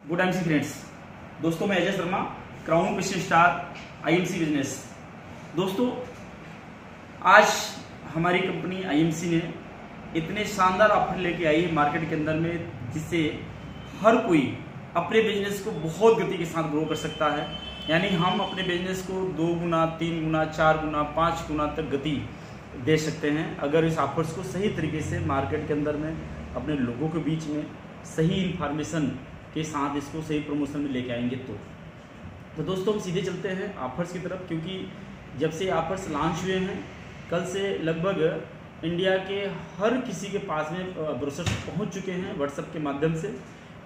Good MC friends. दोस्तों मैं Ajay Sharma, crown Prestige star IMC business. दोस्तों आज हमारी कंपनी आईएमसी ने इतने शानदार ऑफर लेके आई है मार्केट के अंदर में, जिससे हर कोई अपने बिजनेस को बहुत गति के साथ ग्रो कर सकता है। यानी हम अपने बिजनेस को 2 गुना, 3 गुना, 4 गुना, 5 गुना तक गति दे सकते हैं अगर इस ऑफर्स को सही तरीके से मार्केट के अंदर में अपने लोगों के बीच में सही इंफॉर्मेशन के साथ इसको सही प्रमोशन में लेके आएंगे। तो दोस्तों हम सीधे चलते हैं ऑफर्स की तरफ, क्योंकि जब से ऑफर्स लॉन्च हुए हैं कल से लगभग इंडिया के हर किसी के पास में ब्रोशर्स पहुंच चुके हैं व्हाट्सएप के माध्यम से।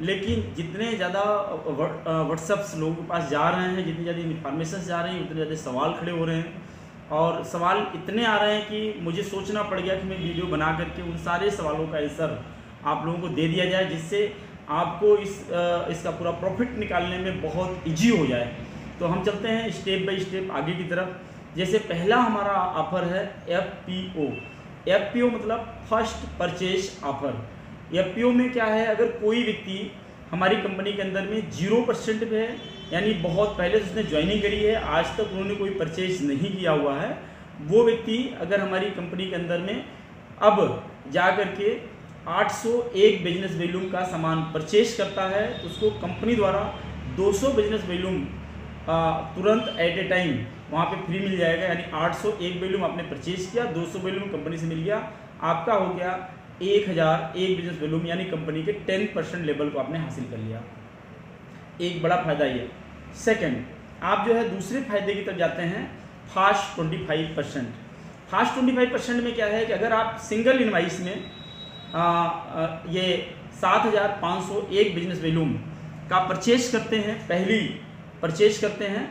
लेकिन जितने ज़्यादा व्हाट्सएप्स लोगों के पास जा रहे हैं, जितनी ज़्यादा इन्फॉर्मेशन जा रही हैं, उतने ज़्यादा सवाल खड़े हो रहे हैं और सवाल इतने आ रहे हैं कि मुझे सोचना पड़ गया कि मैं वीडियो बना करके उन सारे सवालों का आंसर आप लोगों को दे दिया जाए, जिससे आपको इसका पूरा प्रॉफिट निकालने में बहुत इजी हो जाए। तो हम चलते हैं स्टेप बाय स्टेप आगे की तरफ। जैसे पहला हमारा ऑफर है FPO। FPO मतलब फर्स्ट परचेज ऑफर। FPO में क्या है, अगर कोई व्यक्ति हमारी कंपनी के अंदर में 0% पे है, यानी बहुत पहले से उसने ज्वाइनिंग करी है, आज तक उन्होंने कोई परचेज नहीं किया हुआ है, वो व्यक्ति अगर हमारी कंपनी के अंदर में अब जा करके 801 बिजनेस वॉल्यूम का सामान परचेज करता है, तो उसको कंपनी द्वारा 200 बिजनेस वॉल्यूम तुरंत एट ए टाइम वहाँ पे फ्री मिल जाएगा। यानी 801 वॉल्यूम आपने परचेज किया, 200 वॉल्यूम कंपनी से मिल गया, आपका हो गया 1001 बिजनेस वॉल्यूम, यानी कंपनी के 10% लेवल को आपने हासिल कर लिया। एक बड़ा फायदा ये। सेकंड, आप जो है दूसरे फायदे की तरफ जाते हैं, फास्ट 25%। फास्ट 25% में क्या है कि अगर आप सिंगल इनवाइस में ये 7501 बिजनेस वॉल्यूम का परचेज करते हैं, पहली परचेज करते हैं,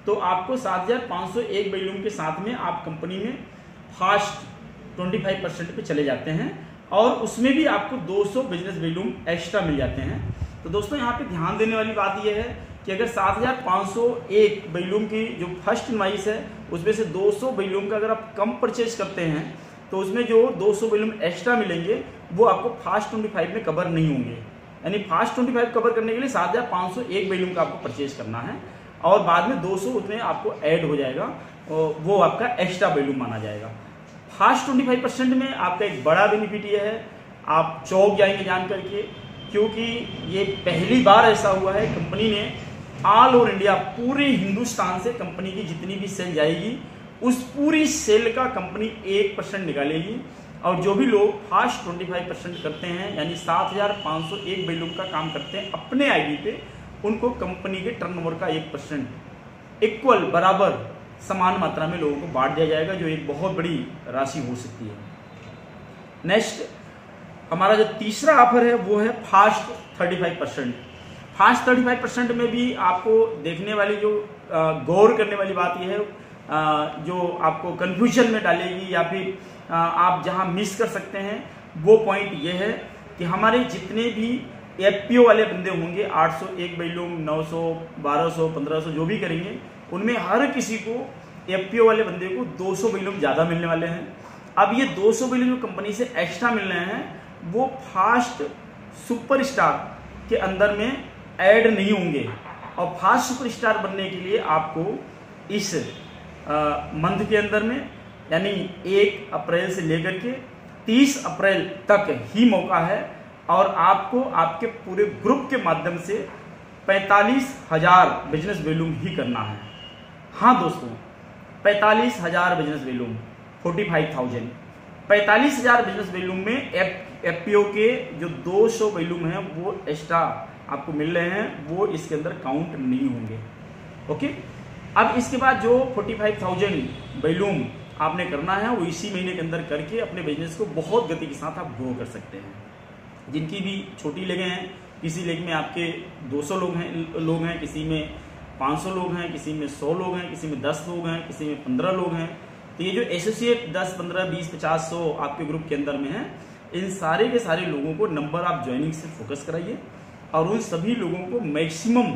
तो आपको 7501 वॉल्यूम के साथ में आप कंपनी में फास्ट 25% पे चले जाते हैं और उसमें भी आपको 200 बिजनेस वॉल्यूम एक्स्ट्रा मिल जाते हैं। तो दोस्तों यहाँ पे ध्यान देने वाली बात यह है कि अगर 7501 वॉल्यूम की जो फर्स्ट इनवाइस है उसमें से 200 वॉल्यूम का अगर आप कम परचेज करते हैं तो उसमें जो 200 वॉल्यूम एक्स्ट्रा मिलेंगे वो आपको फास्ट 25 में कवर नहीं होंगे। यानी फास्ट 25 कवर करने के लिए 7501 वॉल्यूम का आपको परचेज करना है और बाद में 200 उसमें आपको ऐड हो जाएगा, वो आपका एक्स्ट्रा वॉल्यूम माना जाएगा। फास्ट 25% में आपका एक बड़ा बेनिफिट ये है, आप चौंक जाएंगे जान करके, क्योंकि ये पहली बार ऐसा हुआ है कंपनी ने ऑल ओवर इंडिया, पूरे हिंदुस्तान से कंपनी की जितनी भी सेल जाएगी उस पूरी सेल का कंपनी 1% निकालेगी और जो भी लोग फास्ट 25% करते हैं, यानी 7501 वॉल्यूम का काम करते हैं अपने आईडी पे, उनको कंपनी के टर्नओवर का 1% इक्वल बराबर समान मात्रा में लोगों को बांट दिया जाएगा, जो एक बहुत बड़ी राशि हो सकती है। नेक्स्ट हमारा जो तीसरा ऑफर है वो है फास्ट 35%। फास्ट 35% में भी आपको देखने वाली जो गौर करने वाली बात यह है, जो आपको कंफ्यूजन में डालेगी या फिर आप जहां मिस कर सकते हैं, वो पॉइंट ये है कि हमारे जितने भी FPO वाले बंदे होंगे, 801 वॉल्यूम, 900, 1200, 1500 जो भी करेंगे, उनमें हर किसी को FPO वाले बंदे को 200 वॉल्यूम ज्यादा मिलने वाले हैं। अब ये 200 वॉल्यूम जो कंपनी से एक्स्ट्रा मिल रहे हैं वो फास्ट सुपरस्टार के अंदर में ऐड नहीं होंगे और फास्ट सुपरस्टार बनने के लिए आपको इस मंथ के अंदर में, यानी 1 अप्रैल से लेकर के 30 अप्रैल तक ही मौका है और आपको आपके पूरे ग्रुप के माध्यम से 45,000 बिजनेस वॉल्यूम ही करना है। हाँ दोस्तों, 45,000 बिजनेस वॉल्यूम, 45,000, 45,000 बिजनेस वॉल्यूम में FPO के जो 200 वॉल्यूम हैं वो एक्स्ट्रा आपको मिल रहे हैं, वो इसके अंदर काउंट नहीं होंगे। ओके, अब इसके बाद जो 45,000 वॉल्यूम आपने करना है वो इसी महीने के अंदर करके अपने बिजनेस को बहुत गति के साथ आप ग्रो कर सकते हैं। जिनकी भी छोटी लेगें हैं, किसी लेग में आपके 200 लोग हैं, किसी में 500 लोग हैं, किसी में 100 लोग हैं, किसी में 10 लोग हैं, किसी में 15 लोग हैं। तो ये जो एसोसिएट 10, 15, 20, 50, 100 आपके ग्रुप के अंदर में है, इन सारे के सारे लोगों को नंबर आप ज्वाइनिंग से फोकस कराइए और उन सभी लोगों को मैक्सिमम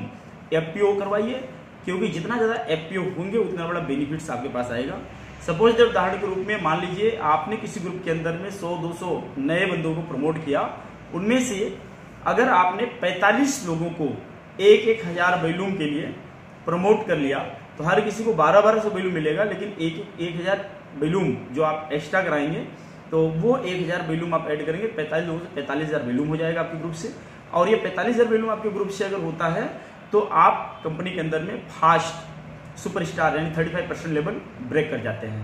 FPO करवाइए, क्योंकि जितना ज़्यादा FPO होंगे उतना बड़ा बेनिफिट्स आपके पास आएगा। सपोज जब उदाहरण के रूप में मान लीजिए आपने किसी ग्रुप के अंदर में 100-200 नए बंदों को प्रमोट किया, उनमें से अगर आपने 45 लोगों को एक हजार वॉल्यूम के लिए प्रमोट कर लिया तो हर किसी को 1200 वॉल्यूम मिलेगा, लेकिन 1000 वॉल्यूम जो आप एक्स्ट्रा कराएंगे तो वो 1000 वॉल्यूम आप ऐड करेंगे, 45 लोगों से 45,000 वॉल्यूम हो जाएगा आपके ग्रुप से। और ये 45,000 वॉल्यूम आपके ग्रुप से अगर होता है तो आप कंपनी के अंदर में फास्ट सुपरस्टार यानी 35% लेवल ब्रेक कर जाते हैं।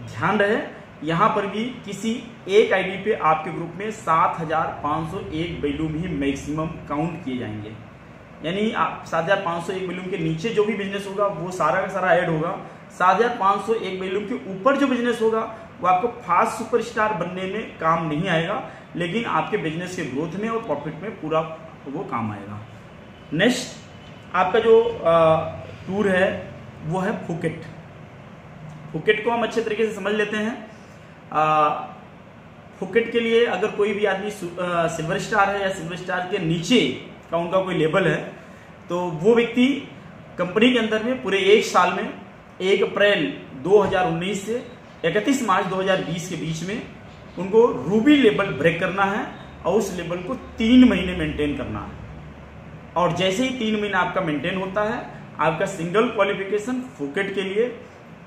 ध्यान रहे यहाँ पर भी किसी एक आईडी पे आपके ग्रुप में 7,501 वॉल्यूम ही मैक्सिमम काउंट किए जाएंगे, यानी आप 7,501 वॉल्यूम के नीचे जो भी बिजनेस होगा वो सारा का सारा ऐड होगा। 7,501 वॉल्यूम के ऊपर जो बिजनेस होगा वो आपको फास्ट सुपरस्टार बनने में काम नहीं आएगा, लेकिन आपके बिजनेस के ग्रोथ में और प्रॉफिट में पूरा वो काम आएगा। नेक्स्ट आपका जो टूर है वो है फुकेट। फुकेट को हम अच्छे तरीके से समझ लेते हैं। फुकेट के लिए अगर कोई भी आदमी सिल्वर स्टार है या सिल्वर स्टार के नीचे का उनका कोई लेवल है तो वो व्यक्ति कंपनी के अंदर में पूरे एक साल में 1 अप्रैल 2019 से 31 मार्च 2020 के बीच में उनको रूबी लेवल ब्रेक करना है और उस लेवल को 3 महीने मेंटेन करना है। और जैसे ही 3 महीना आपका मेंटेन होता है, आपका सिंगल क्वालिफिकेशन फुकेट के लिए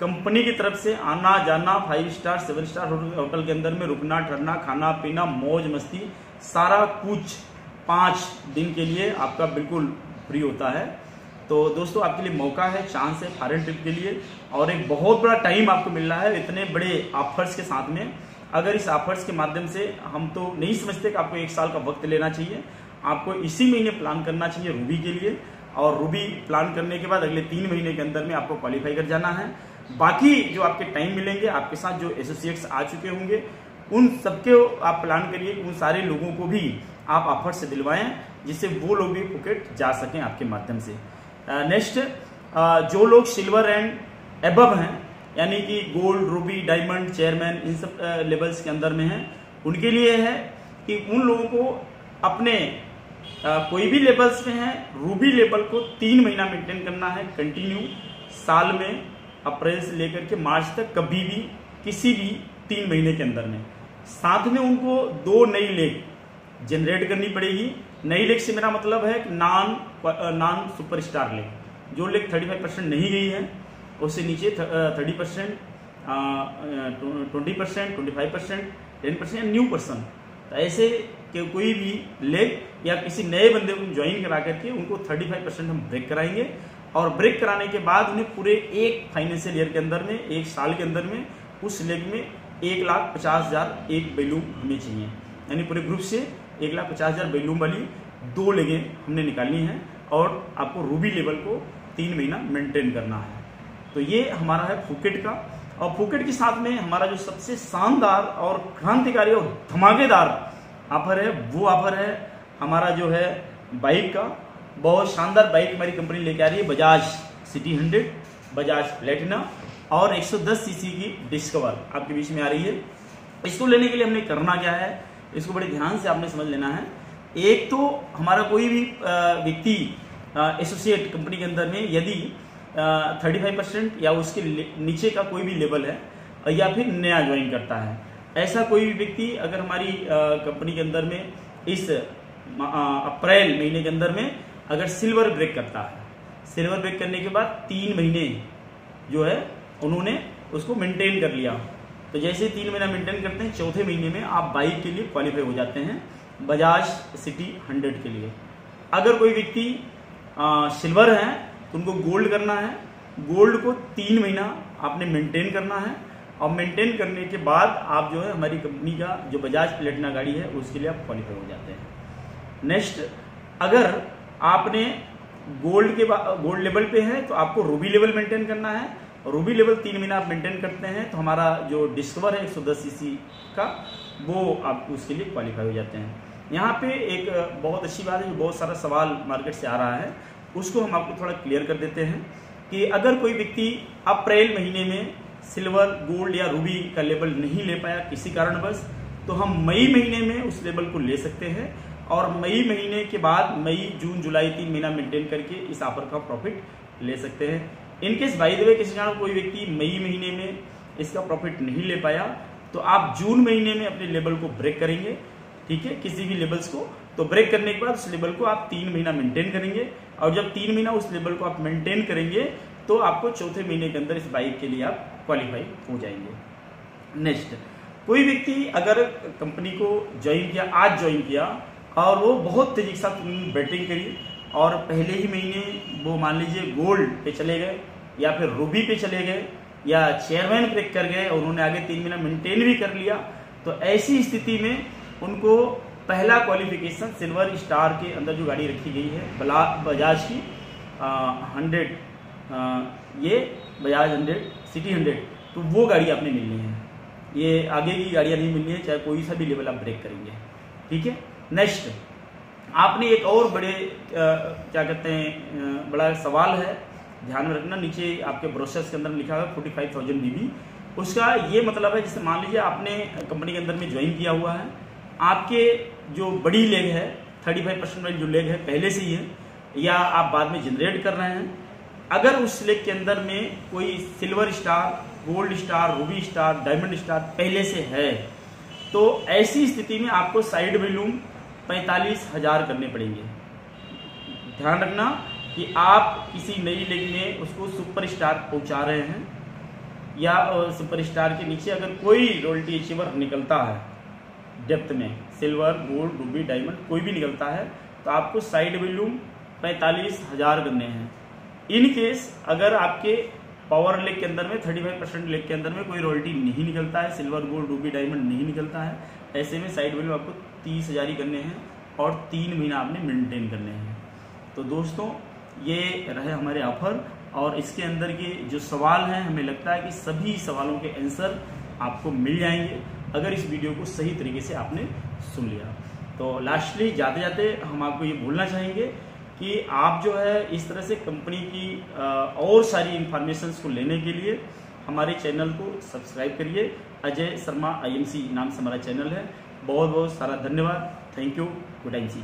कंपनी की तरफ से आना जाना 5 स्टार 7 स्टार होटल के अंदर में रुकना ठहरना खाना पीना मौज मस्ती सारा कुछ 5 दिन के लिए आपका बिल्कुल फ्री होता है। तो दोस्तों आपके लिए मौका है, चांस है फॉरेन ट्रिप के लिए, और एक बहुत बड़ा टाइम आपको मिल रहा है इतने बड़े ऑफर्स के साथ में। अगर इस ऑफर्स के माध्यम से हम तो नहीं समझते कि आपको 1 साल का वक्त लेना चाहिए, आपको इसी महीने प्लान करना चाहिए रूबी के लिए, और रूबी प्लान करने के बाद अगले 3 महीने के अंदर में आपको क्वालिफाई कर जाना है। बाकी जो आपके टाइम मिलेंगे आपके साथ जो एसोसिएट्स आ चुके होंगे उन सबके आप प्लान करिए, उन सारे लोगों को भी आप ऑफर से दिलवाएं जिससे वो लोग भी फुकेट जा सकें आपके माध्यम से। नेक्स्ट जो लोग सिल्वर एंड एबव हैं यानी कि गोल्ड रूबी डायमंड चेयरमैन इन सब लेवल्स के अंदर में हैं, उनके लिए है कि उन लोगों को अपने कोई भी लेवल्स में है रूबी लेवल को 3 महीना मेंटेन करना है कंटिन्यू, साल में अप्रैल से लेकर के मार्च तक कभी भी किसी भी 3 महीने के अंदर में। साथ में उनको 2 नई लेग जनरेट करनी पड़ेगी। नई लेग से मेरा मतलब है नॉन सुपरस्टार लेग, जो लेग 35% नहीं गई है उससे नीचे 30%, 20%, 25%, 10% या न्यू पर्सन, तो ऐसे कि कोई भी लेग या किसी नए बंदे को ज्वाइन करा करके उनको 35% हम ब्रेक कराएंगे, और ब्रेक कराने के बाद उन्हें पूरे एक फाइनेंशियल ईयर के अंदर में 1 साल के अंदर में उस लेग में 1,50,000 एक वॉल्यूम हमें चाहिए, यानी पूरे ग्रुप से 1,50,000 वॉल्यूम वाली 2 लेगें हमने निकालनी है और आपको रूबी लेवल को 3 महीना मेंटेन करना है। तो ये हमारा है फुकेट का, और फुकेट के साथ में हमारा जो सबसे शानदार और क्रांतिकारी और धमाकेदार ऑफर है वो ऑफर है हमारा जो है बाइक का। बहुत शानदार बाइक हमारी कंपनी लेके आ रही है, बजाज सिटी 100, बजाज प्लेटिना और 110 सीसी की डिस्कवर आपके बीच में आ रही है। इसको लेने के लिए हमने करना क्या है, इसको बड़े ध्यान से आपने समझ लेना है। एक तो हमारा कोई भी व्यक्ति एसोसिएट कंपनी के अंदर में यदि 35% या उसके नीचे का कोई भी लेवल है या फिर नया ज्वाइन करता है, ऐसा कोई भी व्यक्ति अगर हमारी कंपनी के अंदर में इस अप्रैल महीने के अंदर में अगर सिल्वर ब्रेक करता है, सिल्वर ब्रेक करने के बाद 3 महीने जो है उन्होंने उसको मेंटेन कर लिया, तो जैसे 3 महीना मेंटेन करते हैं 4थे महीने में आप बाइक के लिए क्वालिफाई हो जाते हैं बजाज सिटी 100 के लिए। अगर कोई व्यक्ति सिल्वर है तो उनको गोल्ड करना है, गोल्ड को 3 महीना आपने मेंटेन करना है, और मेंटेन करने के बाद आप जो है हमारी कंपनी का जो बजाज प्लेटिना गाड़ी है उसके लिए आप क्वालिफाई हो जाते हैं। नेक्स्ट, अगर आपने गोल्ड लेवल पे है तो आपको रूबी लेवल मेंटेन करना है, रूबी लेवल 3 महीना आप मेंटेन करते हैं तो हमारा जो डिस्कवर है 110 सीसी का वो आप उसके लिए क्वालिफाई हो जाते हैं। यहाँ पे एक बहुत अच्छी बात है, जो बहुत सारा सवाल मार्केट से आ रहा है उसको हम आपको थोड़ा क्लियर कर देते हैं कि अगर कोई व्यक्ति अप्रैल महीने में सिल्वर गोल्ड या रूबी का लेवल नहीं ले पाया किसी कारणवश, तो हम मई महीने में उस लेवल को ले सकते हैं, और मई महीने के बाद मई जून जुलाई 3 महीना मेंटेन करके इस ऑफर का प्रॉफिट ले सकते हैं। इनकेस बाय द वे किसी कारण कोई व्यक्ति मई महीने में इसका प्रॉफिट नहीं ले पाया तो आप जून महीने में अपने लेवल को ब्रेक करेंगे, ठीक है, किसी भी लेवल्स को। तो ब्रेक करने के बाद उस लेवल को आप 3 महीना मेंटेन करेंगे और जब 3 महीना उस लेवल को आप मेंटेन करेंगे तो आपको चौथे महीने के अंदर इस बाइक के लिए आप क्वालिफाई हो जाएंगे। नेक्स्ट, कोई व्यक्ति अगर कंपनी को ज्वाइन किया, आज ज्वाइन किया और वो बहुत तेजी के साथ बैटिंग करी और पहले ही महीने वो मान लीजिए गोल्ड पे चले गए या फिर रूबी पे चले गए या चेयरमैन क्रैक कर गए और उन्होंने आगे 3 महीना मेंटेन भी कर लिया, तो ऐसी स्थिति में उनको पहला क्वालिफिकेशन सिल्वर स्टार के अंदर जो गाड़ी रखी गई है बजाज की 100, ये बजाज 100 सिटी 100, तो वो गाड़ी आपने मिलनी है। ये आगे की गाड़ियां नहीं मिलनी है, चाहे कोई सा भी लेवल आप ब्रेक करेंगे। ठीक है। नेक्स्ट, आपने एक और बड़े क्या कहते हैं बड़ा सवाल है, ध्यान में रखना, नीचे आपके ब्रोशर्स के अंदर लिखा है 45,000 बीबी। उसका ये मतलब है, जैसे मान लीजिए आपने कंपनी के अंदर में ज्वाइन किया हुआ है, आपके जो बड़ी लेग है 35% वाली जो लेग है पहले से ही है या आप बाद में जनरेट कर रहे हैं, अगर उस लेग के अंदर में कोई silver star, gold star, Ruby star, diamond star पहले से है, तो ऐसी स्थिति में आपको साइड वॉल्यूम 45,000 करने पड़ेंगे। ध्यान रखना कि आप किसी नई लेग में उसको सुपर स्टार पहुंचा रहे हैं या सुपर स्टार के नीचे अगर कोई रॉयल्टी अचीवर निकलता है डेप्थ में, सिल्वर, गोल्ड, रूबी, डायमंड कोई भी निकलता है, तो आपको साइड वॉल्यूम 45,000 करने हैं। इन केस अगर आपके पावर लेग के अंदर में 35% लेग के अंदर में कोई रॉयल्टी नहीं निकलता है, सिल्वर, गोल्ड, रूबी, डायमंड नहीं निकलता है, ऐसे में साइड वॉल्यूम आपको 30,000 ही करने हैं और 3 महीना आपने मेंटेन करने हैं। तो दोस्तों, ये रहे हमारे ऑफर और इसके अंदर के जो सवाल हैं, हमें लगता है कि सभी सवालों के आंसर आपको मिल जाएंगे अगर इस वीडियो को सही तरीके से आपने सुन लिया। तो लास्टली जाते जाते हम आपको ये बोलना चाहेंगे कि आप जो है इस तरह से कंपनी की और सारी इंफॉर्मेशंस को लेने के लिए हमारे चैनल को सब्सक्राइब करिए। अजय शर्मा IMC नाम से हमारा चैनल है। बहुत बहुत सारा धन्यवाद। Thank you. Good time ji.